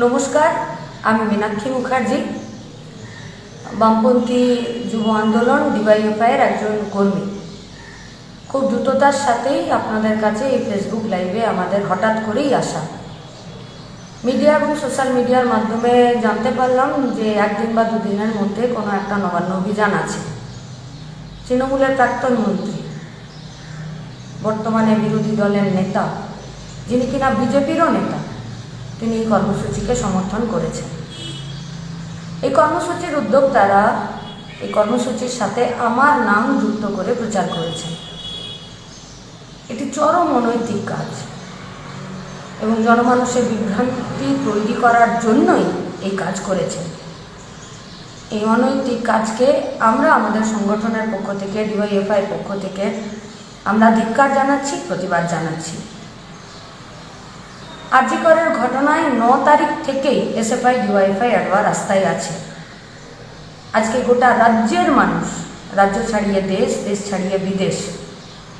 নমস্কার, আমি মীনাক্ষী মুখার্জি, বামপন্থী যুব আন্দোলন ডিওয়াইএফআইয়ের একজন কর্মী। খুব দ্রুততার সাথেই আপনাদের কাছে এই ফেসবুক লাইভে আমাদের হঠাৎ করেই আসা। মিডিয়া এবং সোশ্যাল মিডিয়ার মাধ্যমে জানতে পারলাম যে একদিন বা দুদিনের মধ্যে কোনো একটা নবান্ন অভিযান আছে। তৃণমূলের প্রাক্তন মন্ত্রী, বর্তমানে বিরোধী দলের নেতা, যিনি কিনা বিজেপিরও নেতা, তিনি এই কর্মসূচিকে সমর্থন করেছেন। এই কর্মসূচির উদ্যোক্তারা এই কর্মসূচির সাথে আমার নাম যুক্ত করে প্রচার করেছেন। এটি চরম অনৈতিক কাজ এবং জনমানুষের বিভ্রান্তি তৈরি করার জন্যই এই কাজ করেছেন। এই অনৈতিক কাজকে আমরা আমাদের সংগঠনের পক্ষ থেকে, ডিওয়াইএফআই পক্ষ থেকে আমরা ধিক্কার জানাচ্ছি, প্রতিবাদ জানাচ্ছি। আরজিকরের ঘটনায় 9 তারিখ থেকেই এসএফআই ডিওয়াইএফআই অ্যাডওয়া রাস্তায় আছে। আজকে গোটা রাজ্যের মানুষ, রাজ্য ছাড়িয়ে দেশ, দেশ ছাড়িয়ে বিদেশ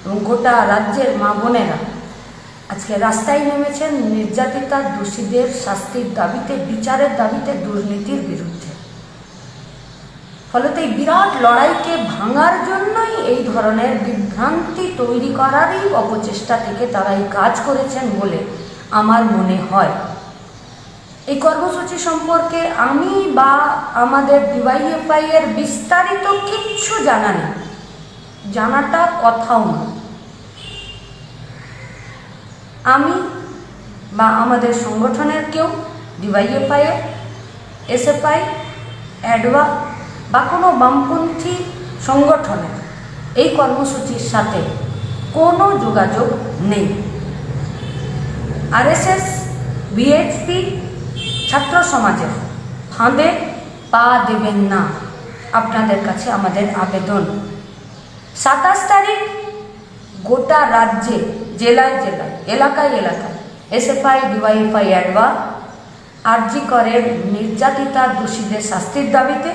এবং গোটা রাজ্যের মা বোনেরা আজকে রাস্তায় নেমেছেন নির্যাতিতা দোষীদের শাস্তির দাবিতে, বিচারের দাবিতে, দুর্নীতির বিরুদ্ধে। ফলত এই বিরাট লড়াইকে ভাঙার জন্যই এই ধরনের বিভ্রান্তি তৈরি করারই অপচেষ্টা থেকে তারা এই কাজ করেছেন বলে আমার মনে হয়। এই কর্মসূচি সম্পর্কে আমি বা আমাদের ডিওয়াইএফআই এর বিস্তারিত কিচ্ছু জানা নেই, জানাটা কথাও না। আমি বা আমাদের সংগঠনের কেউ ডিওয়াইএফআই এর, এসএফআই, অ্যাডওয়া বা কোনো বামপন্থী সংগঠনের এই কর্মসূচির সাথে কোনো যোগাযোগ নেই। আরএসএস, বিএইচপি, ছাত্র সমাজের ফাঁদে পা দেবেন না, আপনাদের কাছে আমাদের আবেদন। 27 তারিখ গোটা রাজ্যে, জেলায় জেলায়, এলাকায় এলাকায় এসএফআই, ডিওয়াইএফআই, অ্যাডওয়া আরজিকরের নির্যাতিতা দোষীদের শাস্তির দাবিতে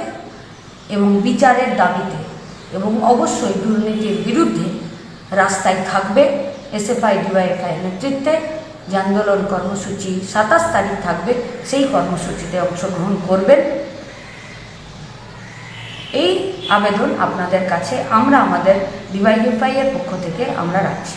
এবং বিচারের দাবিতে এবং অবশ্যই দুর্নীতির বিরুদ্ধে রাস্তায় থাকবে। এসএফআই, ডিওয়াইএফআই নেতৃত্বে যে আন্দোলন কর্মসূচি 27 তারিখ থাকবে, সেই কর্মসূচিতে অংশগ্রহণ করবেন। এই আবেদন আপনাদের কাছে আমরা আমাদের ডিওয়াইএফআই এর পক্ষ থেকে আমরা রাখছি।